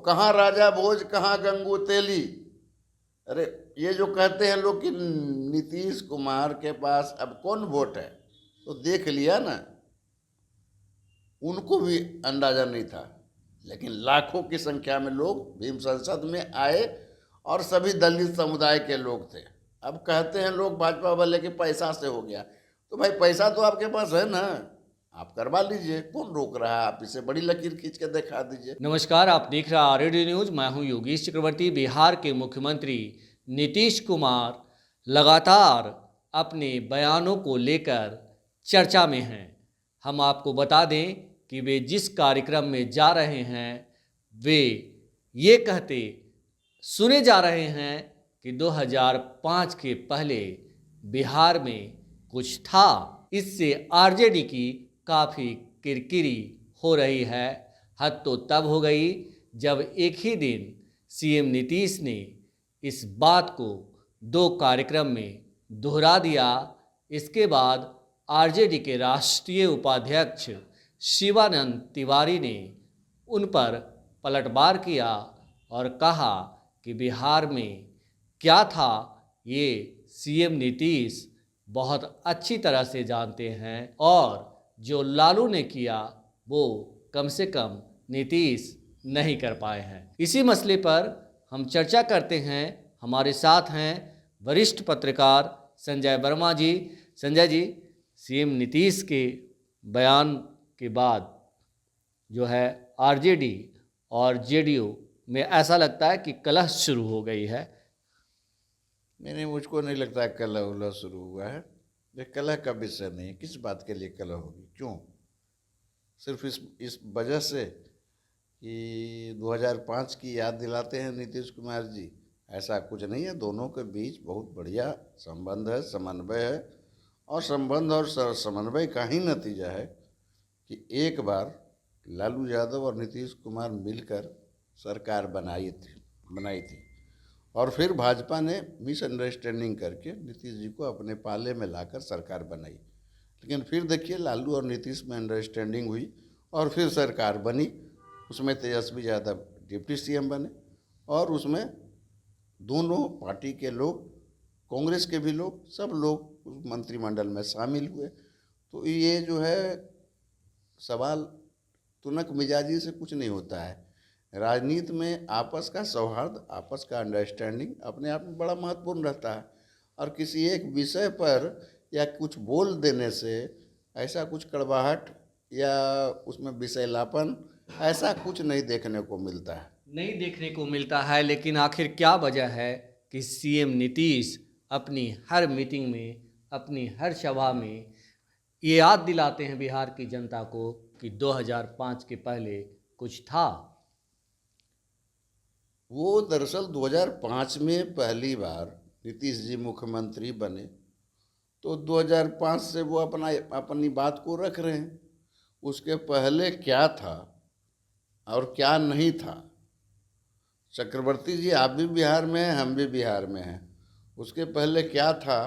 कहाँ राजा भोज कहाँ गंगू तेली। अरे ये जो कहते हैं लोग कि नीतीश कुमार के पास अब कौन वोट है, तो देख लिया ना, उनको भी अंदाजा नहीं था। लेकिन लाखों की संख्या में लोग भीम संसद में आए और सभी दलित समुदाय के लोग थे। अब कहते हैं लोग भाजपा वाले कि पैसा से हो गया, तो भाई पैसा तो आपके पास है ना, आप करवा लीजिए, कौन रोक रहा है। आप इसे बड़ी लकीर खींच के दिखा दीजिए। नमस्कार, आप देख रहे हैं आरएडी न्यूज। मैं हूं योगेश चक्रवर्ती। बिहार के मुख्यमंत्री नीतीश कुमार लगातार अपने बयानों को लेकर चर्चा में हैं। हम आपको बता दें कि वे जिस कार्यक्रम में जा रहे हैं वे ये कहते सुने जा रहे हैं कि 2005 के पहले बिहार में कुछ था। इससे आरजेडी की काफ़ी किरकिरी हो रही है। हद तो तब हो गई जब एक ही दिन सीएम नीतीश ने इस बात को 2 कार्यक्रम में दोहरा दिया। इसके बाद आरजेडी के राष्ट्रीय उपाध्यक्ष शिवानंद तिवारी ने उन पर पलटवार किया और कहा कि बिहार में क्या था ये सीएम नीतीश बहुत अच्छी तरह से जानते हैं और जो लालू ने किया वो कम से कम नीतीश नहीं कर पाए हैं। इसी मसले पर हम चर्चा करते हैं। हमारे साथ हैं वरिष्ठ पत्रकार संजय वर्मा जी। संजय जी, सीएम नीतीश के बयान के बाद जो है आरजेडी और जेडीयू में ऐसा लगता है कि कलह शुरू हो गई है। नहीं, मुझको नहीं लगता कलह उलह शुरू हुआ है। ये कलह का विषय नहीं है। किस बात के लिए कलह होगी, क्यों? सिर्फ इस वजह से कि 2005 की याद दिलाते हैं नीतीश कुमार जी, ऐसा कुछ नहीं है। दोनों के बीच बहुत बढ़िया संबंध है, समन्वय है, और संबंध और समन्वय का ही नतीजा है कि एक बार लालू यादव और नीतीश कुमार मिलकर सरकार बनाई थी और फिर भाजपा ने मिसअंडरस्टैंडिंग करके नीतीश जी को अपने पाले में लाकर सरकार बनाई। लेकिन फिर देखिए, लालू और नीतीश में अंडरस्टैंडिंग हुई और फिर सरकार बनी। उसमें तेजस्वी यादव डिप्टी सीएम बने और उसमें दोनों पार्टी के लोग, कांग्रेस के भी लोग, सब लोग उस मंत्रिमंडल में शामिल हुए। तो ये जो है सवाल तुनक मिजाजी से कुछ नहीं होता है। राजनीति में आपस का सौहार्द, आपस का अंडरस्टैंडिंग अपने आप में बड़ा महत्वपूर्ण रहता है। और किसी एक विषय पर या कुछ बोल देने से ऐसा कुछ कड़वाहट या उसमें विषयलापन ऐसा कुछ नहीं देखने को मिलता है। लेकिन आखिर क्या वजह है कि सीएम नीतीश अपनी हर मीटिंग में, अपनी हर सभा में ये याद दिलाते हैं बिहार की जनता को कि 2005 के पहले कुछ था? वो दरअसल 2005 में पहली बार नीतीश जी मुख्यमंत्री बने, तो 2005 से वो अपनी बात को रख रहे हैं। उसके पहले क्या था और क्या नहीं था। चक्रवर्ती जी, आप भी बिहार में हैं, हम भी बिहार में हैं। उसके पहले क्या था,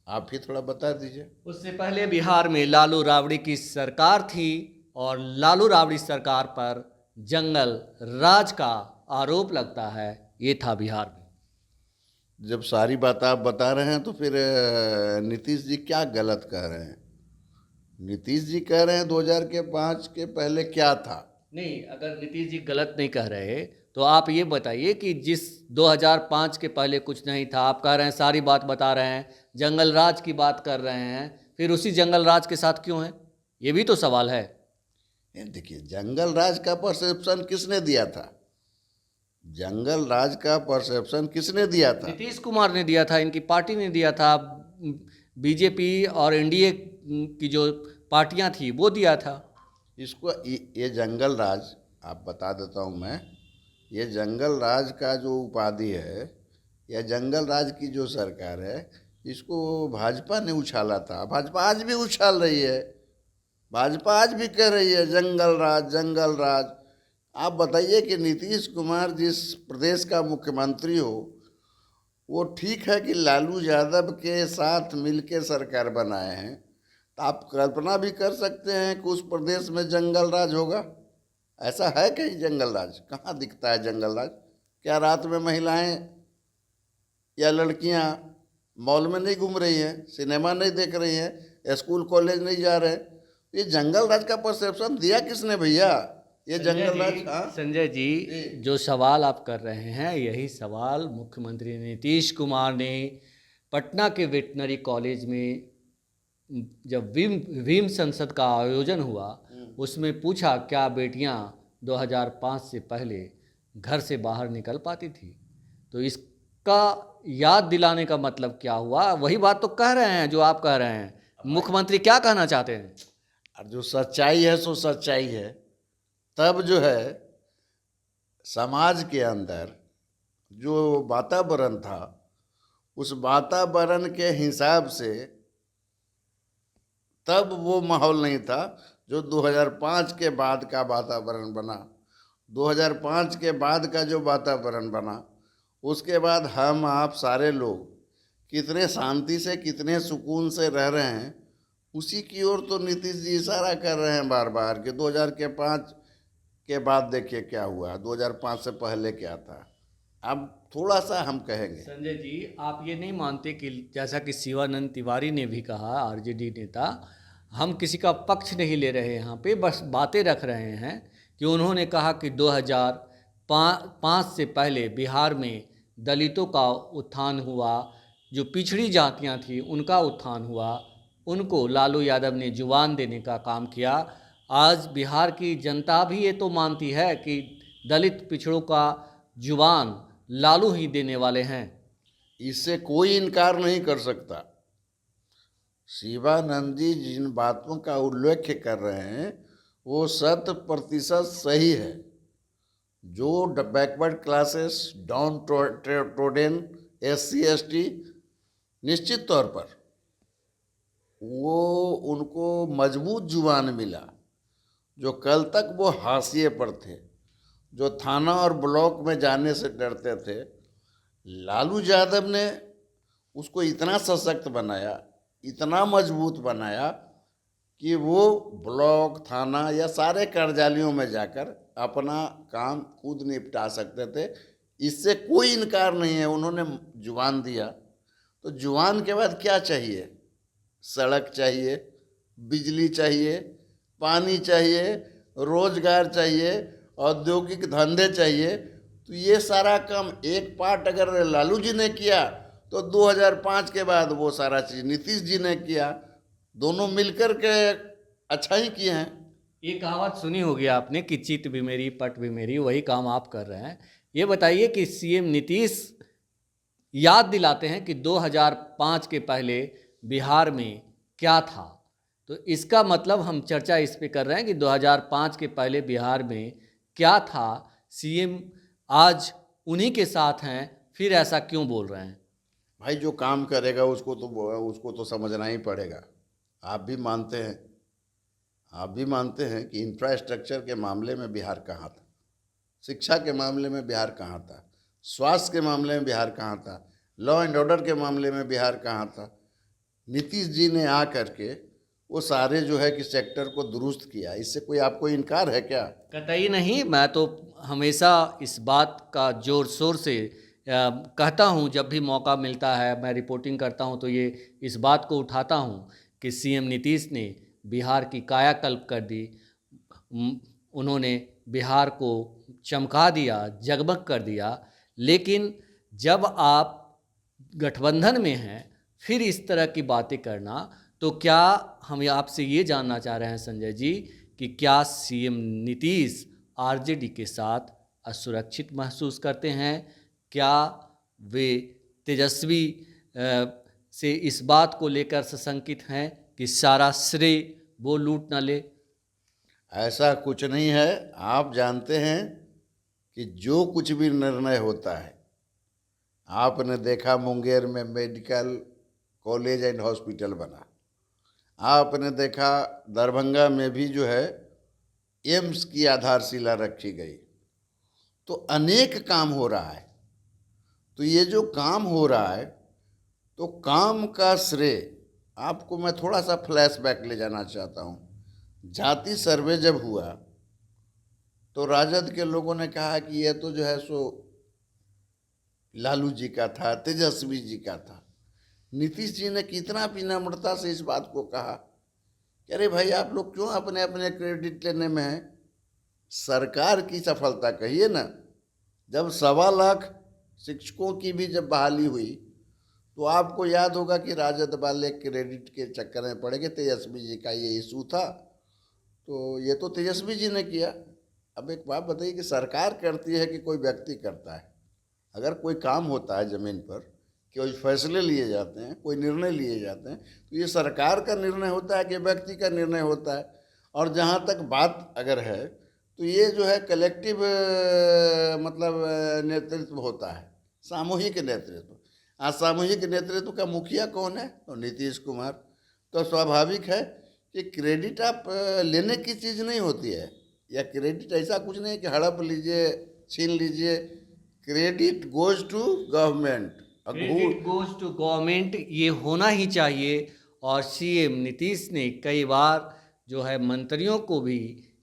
आप ही थोड़ा बता दीजिए। उससे पहले बिहार में लालू राबड़ी की सरकार थी और लालू राबड़ी सरकार पर जंगल राज का आरोप लगता है। ये था बिहार में। जब सारी बात आप बता रहे हैं तो फिर नीतीश जी क्या गलत कह रहे हैं? नीतीश जी कह रहे हैं 2005 के पहले क्या था। नहीं, अगर नीतीश जी गलत नहीं कह रहे तो आप ये बताइए कि जिस 2005 के पहले कुछ नहीं था, आप कह रहे हैं, सारी बात बता रहे हैं, जंगल राज की बात कर रहे हैं, फिर उसी जंगल राज के साथ क्यों है? ये भी तो सवाल है। देखिए, जंगल राज का परसेप्शन किसने दिया था? जंगल राज का परसेप्शन किसने दिया था? नीतीश कुमार ने दिया था, इनकी पार्टी ने दिया था। बीजेपी और एनडीए की जो पार्टियां थी वो दिया था इसको। ये जंगल राज, आप बता देता हूँ मैं, ये जंगल राज का जो उपाधि है या जंगल राज की जो सरकार है, इसको भाजपा ने उछाला था। भाजपा आज भी उछाल रही है, भाजपा आज भी कह रही है जंगल राज, जंगल राज। आप बताइए कि नीतीश कुमार जिस प्रदेश का मुख्यमंत्री हो, वो ठीक है कि लालू यादव के साथ मिलकर सरकार बनाए हैं, तो आप कल्पना भी कर सकते हैं कि उस प्रदेश में जंगल राज होगा? ऐसा है कहीं जंगल राज? कहाँ दिखता है जंगल राज? क्या रात में महिलाएं या लड़कियां मॉल में नहीं घूम रही हैं, सिनेमा नहीं देख रही हैं, स्कूल कॉलेज नहीं जा रहे हैं? ये जंगल राज का परसेप्शन दिया किसने भैया? ये जंगल राज, हाँ संजय जी, जो सवाल आप कर रहे हैं यही सवाल मुख्यमंत्री नीतीश कुमार ने पटना के वेटनरी कॉलेज में जब भीम संसद का आयोजन हुआ उसमें पूछा, क्या बेटियां 2005 से पहले घर से बाहर निकल पाती थी? तो इसका याद दिलाने का मतलब क्या हुआ? वही बात तो कह रहे हैं जो आप कह रहे हैं। मुख्यमंत्री क्या कहना चाहते हैं? और जो सच्चाई है सो सच्चाई है। तब जो है समाज के अंदर जो वातावरण था उस वातावरण के हिसाब से तब वो माहौल नहीं था जो 2005 के बाद का वातावरण बना। 2005 के बाद का जो वातावरण बना उसके बाद हम आप सारे लोग कितने शांति से कितने सुकून से रह रहे हैं, उसी की ओर तो नीतीश जी इशारा कर रहे हैं बार बार कि 2005 के बाद देखिए क्या हुआ, 2005 से पहले क्या था। अब थोड़ा सा हम कहेंगे संजय जी, आप ये नहीं मानते कि जैसा कि शिवानंद तिवारी ने भी कहा, आरजेडी नेता, हम किसी का पक्ष नहीं ले रहे यहाँ पे, बस बातें रख रहे हैं कि उन्होंने कहा कि 2005 से पहले बिहार में दलितों का उत्थान हुआ, जो पिछड़ी जातियाँ थी उनका उत्थान हुआ, उनको लालू यादव ने जुबान देने का काम किया। आज बिहार की जनता भी ये तो मानती है कि दलित पिछड़ों का जुबान लालू ही देने वाले हैं। इससे कोई इनकार नहीं कर सकता। शिवानंद जी जिन बातों का उल्लेख कर रहे हैं वो 100% सही है। जो backward classes, down trodden, SC ST, निश्चित तौर पर वो उनको मजबूत जुबान मिला। जो कल तक वो हाशिए पर थे, जो थाना और ब्लॉक में जाने से डरते थे, लालू यादव ने उसको इतना सशक्त बनाया, इतना मजबूत बनाया कि वो ब्लॉक, थाना या सारे कार्यालयों में जाकर अपना काम खुद निपटा सकते थे। इससे कोई इनकार नहीं है। उन्होंने जुबान दिया तो जुबान के बाद क्या चाहिए? सड़क चाहिए, बिजली चाहिए, पानी चाहिए, रोजगार चाहिए, औद्योगिक धंधे चाहिए। तो ये सारा काम एक पार्ट अगर लालू जी ने किया तो 2005 के बाद वो सारा चीज़ नीतीश जी ने किया। दोनों मिलकर के अच्छा ही किए हैं। ये कहावत सुनी होगी आपने कि चित भी मेरी पट भी मेरी, वही काम आप कर रहे हैं। ये बताइए कि सीएम नीतीश याद दिलाते हैं कि 2005 के पहले बिहार में क्या था, तो इसका मतलब हम चर्चा इस पे कर रहे हैं कि 2005 के पहले बिहार में क्या था। सीएम आज उन्हीं के साथ हैं, फिर ऐसा क्यों बोल रहे हैं? भाई जो काम करेगा उसको तो समझना ही पड़ेगा। आप भी मानते हैं कि इंफ्रास्ट्रक्चर के मामले में बिहार कहाँ था, शिक्षा के मामले में बिहार कहाँ था, स्वास्थ्य के मामले में बिहार कहाँ था, लॉ एंड ऑर्डर के मामले में बिहार कहाँ था। नीतीश जी ने आ करके वो सारे जो है कि सेक्टर को दुरुस्त किया। इससे कोई आपको इनकार है क्या? कतई नहीं। मैं तो हमेशा इस बात का जोर शोर से कहता हूँ, जब भी मौका मिलता है मैं रिपोर्टिंग करता हूँ तो ये इस बात को उठाता हूँ कि सीएम नीतीश ने बिहार की कायाकल्प कर दी। उन्होंने बिहार को चमका दिया, जगमग कर दिया। लेकिन जब आप गठबंधन में हैं फिर इस तरह की बातें करना, तो क्या हम आपसे ये जानना चाह रहे हैं संजय जी कि क्या सीएम नीतीश आरजेडी के साथ असुरक्षित महसूस करते हैं? क्या वे तेजस्वी से इस बात को लेकर सशंकित हैं कि सारा श्रेय वो लूट न ले? ऐसा कुछ नहीं है। आप जानते हैं कि जो कुछ भी निर्णय होता है, आपने देखा मुंगेर में मेडिकल कॉलेज एंड हॉस्पिटल बना, आपने देखा दरभंगा में भी जो है एम्स की आधारशिला रखी गई। तो अनेक काम हो रहा है। तो ये जो काम हो रहा है तो काम का श्रेय आपको मैं थोड़ा सा फ्लैशबैक ले जाना चाहता हूँ। जाति सर्वे जब हुआ तो राजद के लोगों ने कहा कि ये तो जो है सो लालू जी का था, तेजस्वी जी का था। नीतीश जी ने कितना विनम्रता से इस बात को कहा कि अरे भाई आप लोग क्यों अपने अपने क्रेडिट लेने में हैं, सरकार की सफलता कहिए ना। जब 1.25 लाख शिक्षकों की भी जब बहाली हुई तो आपको याद होगा कि राजद वाले क्रेडिट के चक्कर में पड़ गए, तेजस्वी जी का ये इशू था तो ये तो तेजस्वी जी ने किया। अब एक बात बताइए कि सरकार करती है कि कोई व्यक्ति करता है? अगर कोई काम होता है ज़मीन पर, कोई फैसले लिए जाते हैं, कोई निर्णय लिए जाते हैं, तो ये सरकार का निर्णय होता है कि व्यक्ति का निर्णय होता है। और जहाँ तक बात अगर है तो ये जो है कलेक्टिव मतलब नेतृत्व होता है, सामूहिक नेतृत्व। आज सामूहिक नेतृत्व का मुखिया कौन है? तो नीतीश कुमार। तो स्वाभाविक है कि क्रेडिट आप लेने की चीज़ नहीं होती है, या क्रेडिट ऐसा कुछ नहीं कि हड़प लीजिए, छीन लीजिए। Credit goes to government. Credit goes to government, ये होना ही चाहिए। और सीएम नीतीश ने कई बार जो है मंत्रियों को भी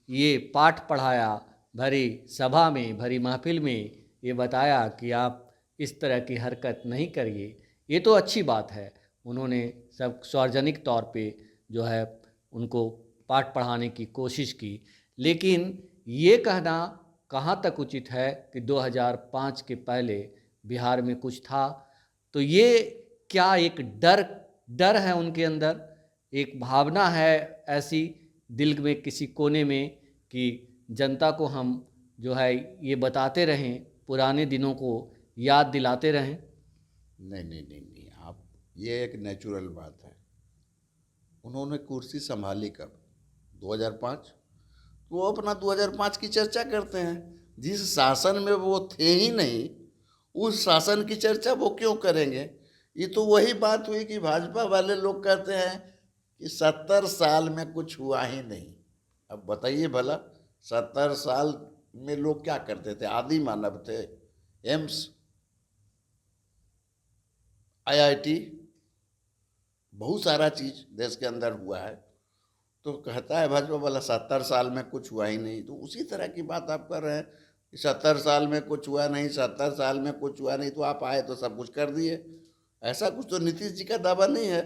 ये पाठ पढ़ाया, भरी सभा में, भरी महफिल में ये बताया कि आप इस तरह की हरकत नहीं करिए। ये तो अच्छी बात है, उन्होंने सब सार्वजनिक तौर पे जो है उनको पाठ पढ़ाने की कोशिश की। लेकिन ये कहना कहाँ तक उचित है कि 2005 के पहले बिहार में कुछ था? तो ये क्या एक डर है उनके अंदर, एक भावना है ऐसी दिल में किसी कोने में कि जनता को हम जो है ये बताते रहें, पुराने दिनों को याद दिलाते रहें? नहीं नहीं नहीं नहीं, आप ये एक नेचुरल बात है। उन्होंने कुर्सी संभाली कब? 2005। वो अपना 2005 की चर्चा करते हैं। जिस शासन में वो थे ही नहीं, उस शासन की चर्चा वो क्यों करेंगे? ये तो वही बात हुई कि भाजपा वाले लोग कहते हैं कि 70 साल में कुछ हुआ ही नहीं। अब बताइए भला, 70 साल में लोग क्या करते थे? आदि मानव थे। एम्स, आईआईटी, बहुत सारा चीज़ देश के अंदर हुआ है। तो कहता है भाजपा वाला 70 साल में कुछ हुआ ही नहीं। तो उसी तरह की बात आप कर रहे हैं कि 70 साल में कुछ हुआ नहीं, 70 साल में कुछ हुआ नहीं, तो आप आए तो सब कुछ कर दिए। ऐसा कुछ तो नीतीश जी का दावा नहीं है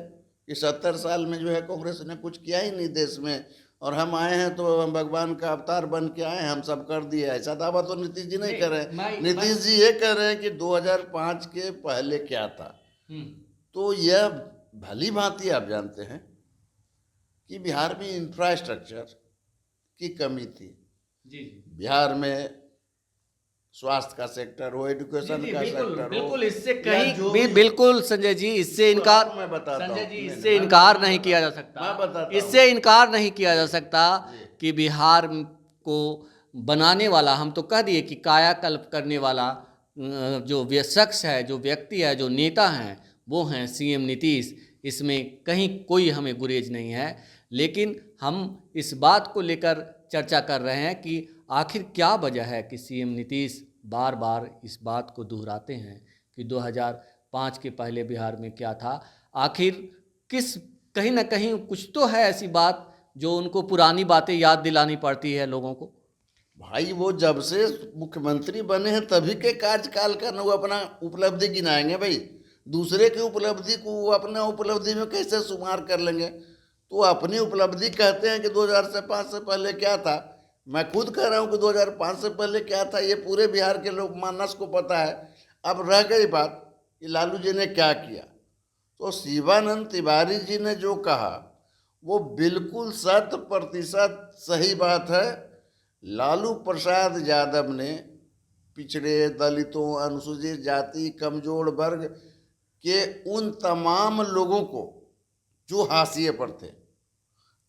कि 70 साल में जो है कांग्रेस ने कुछ किया ही नहीं देश में, और हम आए हैं तो हम भगवान का अवतार बन के आए हैं, हम सब कर दिए। ऐसा दावा तो नीतीश जी नहीं कर रहे हैं। नीतीश जी ये कह रहे हैं कि 2005 के पहले क्या था। तो यह भली भांति आप जानते हैं कि बिहार में इंफ्रास्ट्रक्चर की कमी थी। जी बिहार में स्वास्थ्य का सेक्टर हो, एजुकेशन का सेक्टर हो, बिल्कुल इससे कहीं भी बिल्कुल संजय जी, इससे इनकार, मैं बताता संजय हूं, जी इससे इनकार नहीं किया जा सकता, मैं बताता इससे इनकार नहीं किया जा सकता कि बिहार को बनाने वाला, हम तो कह दिए कि कायाकल्प करने वाला जो शख्स है, जो व्यक्ति है, जो नेता हैं, वो हैं सीएम नीतीश। इसमें कहीं कोई हमें गुरेज नहीं है। लेकिन हम इस बात को लेकर चर्चा कर रहे हैं कि आखिर क्या वजह है कि सीएम नीतीश बार बार इस बात को दोहराते हैं कि 2005 के पहले बिहार में क्या था। आखिर कहीं ना कहीं कुछ तो है ऐसी बात जो उनको पुरानी बातें याद दिलानी पड़ती है लोगों को। भाई वो जब से मुख्यमंत्री बने हैं तभी के कार्यकाल का वो अपना उपलब्धि गिनाएंगे। भाई दूसरे की उपलब्धि को वो अपना उपलब्धि में कैसे शुमार कर लेंगे? तो अपनी उपलब्धि कहते हैं कि 2005 से पहले क्या था। मैं खुद कह रहा हूँ कि 2005 से पहले क्या था, ये पूरे बिहार के लोग मानस को पता है। अब रह गई बात कि लालू जी ने क्या किया, तो शिवानंद तिवारी जी ने जो कहा वो बिल्कुल 100% सही बात है। लालू प्रसाद यादव ने पिछड़े, दलितों, अनुसूचित जाति, कमजोर वर्ग के उन तमाम लोगों को जो हाशिए पर थे,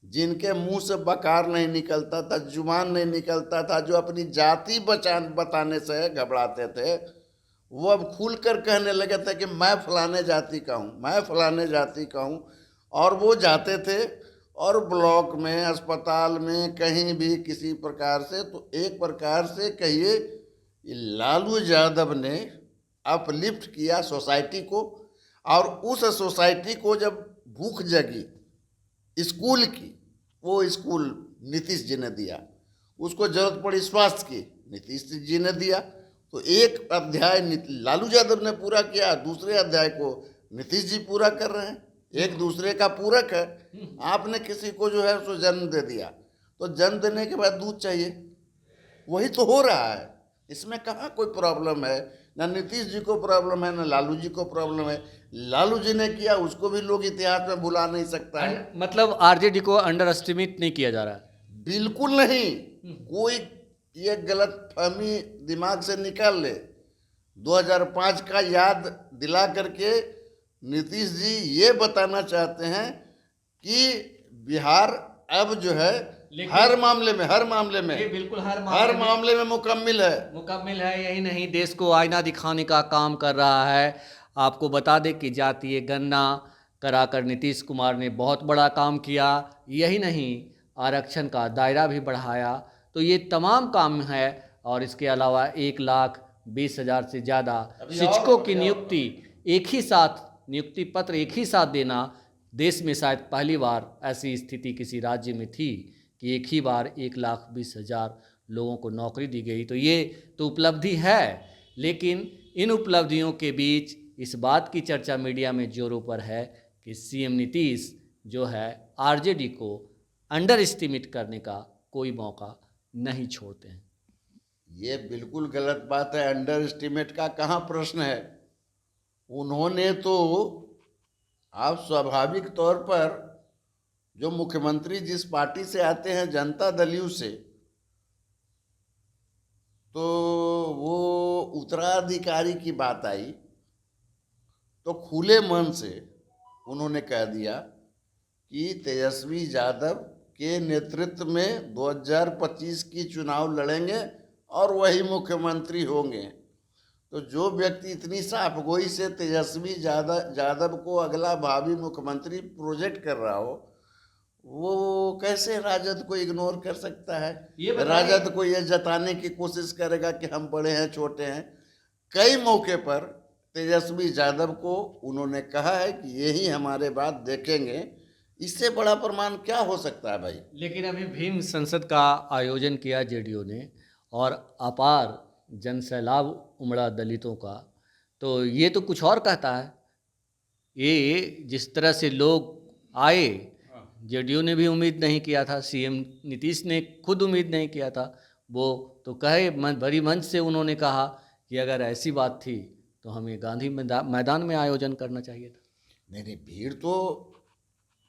जिनके मुंह से बकार नहीं निकलता था, जुबान नहीं निकलता था, जो अपनी जाति बताने से घबराते थे, वो अब खुलकर कहने लगे थे कि मैं फलाने जाति का हूँ, मैं फलाने जाति का हूँ। और वो जाते थे और ब्लॉक में, अस्पताल में, कहीं भी किसी प्रकार से, तो एक प्रकार से कहिए लालू यादव ने अपलिफ्ट किया सोसाइटी को। और उस सोसाइटी को जब भूख जगी स्कूल की, वो स्कूल नीतीश जी ने दिया। उसको जरूरत पड़ी स्वास्थ्य की, नीतीश जी ने दिया। तो एक अध्याय लालू यादव ने पूरा किया, दूसरे अध्याय को नीतीश जी पूरा कर रहे हैं, एक दूसरे का पूरक है। आपने किसी को जो है उसको जन्म दे दिया, तो जन्म देने के बाद दूध चाहिए, वही तो हो रहा है। इसमें कहाँ कोई प्रॉब्लम है, ना नीतीश जी को प्रॉब्लम है, ना लालू जी को प्रॉब्लम है। लालू जी ने किया, उसको भी लोग इतिहास में भुला नहीं सकता है। मतलब आरजेडी को अंडर एस्टिमेट नहीं किया जा रहा है। बिल्कुल नहीं। कोई ये गलत फहमी दिमाग से निकाल ले। 2005 का याद दिला करके नीतीश जी ये बताना चाहते हैं कि बिहार अब जो है हर मामले में ये बिल्कुल हर मामले में मुकम्मिल है। यही नहीं, देश को आईना दिखाने का काम कर रहा है। आपको बता दें कि जातीय गणना कराकर नीतीश कुमार ने बहुत बड़ा काम किया। यही नहीं, आरक्षण का दायरा भी बढ़ाया। तो ये तमाम काम है। और इसके अलावा 1,20,000 से ज़्यादा शिक्षकों की नियुक्ति, एक ही साथ नियुक्ति पत्र एक ही साथ देना, देश में शायद पहली बार ऐसी स्थिति किसी राज्य में थी कि एक ही बार 1,20,000 लोगों को नौकरी दी गई। तो ये तो उपलब्धि है, लेकिन इन उपलब्धियों के बीच इस बात की चर्चा मीडिया में जोरों पर है कि सीएम नीतीश जो है आरजेडी को अंडर एस्टिमेट करने का कोई मौका नहीं छोड़ते हैं। ये बिल्कुल गलत बात है। अंडर एस्टिमेट का कहाँ प्रश्न है। उन्होंने तो, आप स्वाभाविक तौर पर जो मुख्यमंत्री जिस पार्टी से आते हैं, जनता दल यू से, तो वो उत्तराधिकारी की बात आई तो खुले मन से उन्होंने कह दिया कि तेजस्वी यादव के नेतृत्व में 2025 की चुनाव लड़ेंगे और वही मुख्यमंत्री होंगे। तो जो व्यक्ति इतनी साफगोई से तेजस्वी यादव को अगला भावी मुख्यमंत्री प्रोजेक्ट कर रहा हो, वो कैसे राजद को इग्नोर कर सकता है। राजद को ये जताने की कोशिश करेगा कि हम बड़े हैं छोटे हैं। कई मौके पर तेजस्वी यादव को उन्होंने कहा है कि यही हमारे बात देखेंगे। इससे बड़ा प्रमाण क्या हो सकता है भाई। लेकिन अभी भीम संसद का आयोजन किया जेडीयू ने और अपार जनसैलाब उमड़ा दलितों का, तो ये तो कुछ और कहता है। ये जिस तरह से लोग आए, जेडीयू ने भी उम्मीद नहीं किया था, सीएम नीतीश ने खुद उम्मीद नहीं किया था। वो तो कहे बड़ी मंच से उन्होंने कहा कि अगर ऐसी बात थी तो हमें गांधी मैदान में आयोजन करना चाहिए था। नहीं, भीड़ तो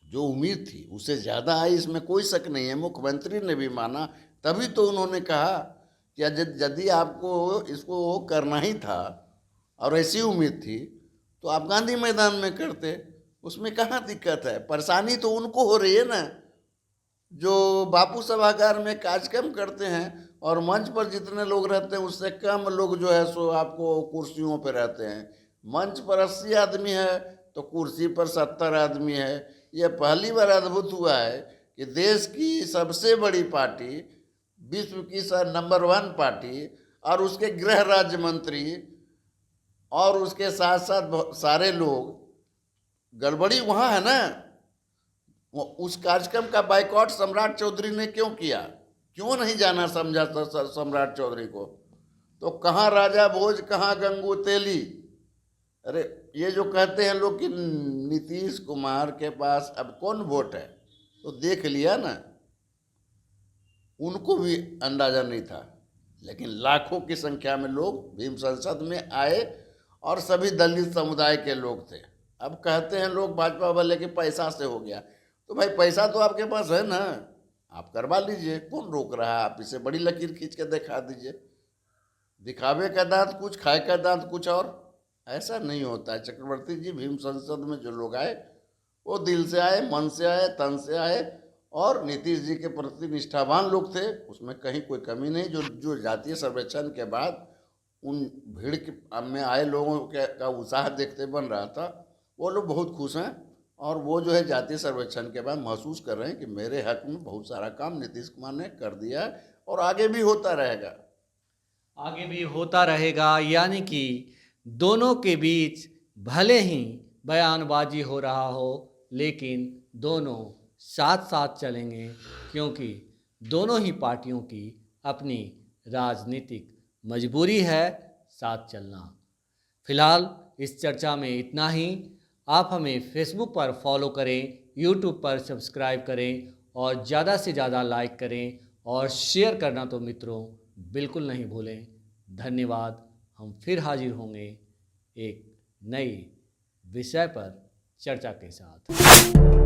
जो उम्मीद थी उससे ज़्यादा आई, इसमें कोई शक नहीं है। मुख्यमंत्री ने भी माना, तभी तो उन्होंने कहा कि यदि आपको इसको करना ही था और ऐसी उम्मीद थी तो आप गांधी मैदान में करते, उसमें कहाँ दिक्कत है। परेशानी तो उनको हो रही है ना जो बापू सभागार में कार्यक्रम करते हैं और मंच पर जितने लोग रहते हैं उससे कम लोग जो है सो आपको कुर्सियों पर रहते हैं। मंच पर 80 आदमी है तो कुर्सी पर 70 आदमी है। ये पहली बार अद्भुत हुआ है कि देश की सबसे बड़ी पार्टी, विश्व की नंबर 1 पार्टी, और उसके गृह राज्य मंत्री और उसके साथ साथ सारे लोग, गड़बड़ी वहाँ है ना। उस कार्यक्रम का बाइकआउट सम्राट चौधरी ने क्यों किया, क्यों नहीं जाना समझा सम्राट चौधरी को। तो कहाँ राजा भोज, कहाँ गंगू तेली। अरे ये जो कहते हैं लोग कि नीतीश कुमार के पास अब कौन वोट है, तो देख लिया ना, उनको भी अंदाजा नहीं था। लेकिन लाखों की संख्या में लोग भीम संसद में आए और सभी दलित समुदाय के लोग थे। अब कहते हैं लोग भाजपा वाले के पैसा से हो गया, तो भाई पैसा तो आपके पास है ना, आप करवा लीजिए, कौन रोक रहा है। आप इसे बड़ी लकीर खींच के दिखा दीजिए। दिखावे का दांत कुछ, खाए का दांत कुछ और, ऐसा नहीं होता है। चक्रवर्ती जी, भीम संसद में जो लोग आए वो दिल से आए, मन से आए, तन से आए और नीतीश जी के प्रति निष्ठावान लोग थे, उसमें कहीं कोई कमी नहीं। जो जातीय सर्वेक्षण के बाद उन भीड़ में आए लोगों का उत्साह देखते बन रहा था, वो लोग बहुत खुश हैं और वो जो है जातीय सर्वेक्षण के बाद महसूस कर रहे हैं कि मेरे हक में बहुत सारा काम नीतीश कुमार ने कर दिया है और आगे भी होता रहेगा। आगे भी होता रहेगा, यानी कि दोनों के बीच भले ही बयानबाजी हो रहा हो, लेकिन दोनों साथ साथ चलेंगे, क्योंकि दोनों ही पार्टियों की अपनी राजनीतिक मजबूरी है साथ चलना। फिलहाल इस चर्चा में इतना ही। आप हमें फेसबुक पर फॉलो करें, यूट्यूब पर सब्सक्राइब करें और ज़्यादा से ज़्यादा लाइक करें और शेयर करना तो मित्रों बिल्कुल नहीं भूलें। धन्यवाद। हम फिर हाजिर होंगे एक नई विषय पर चर्चा के साथ।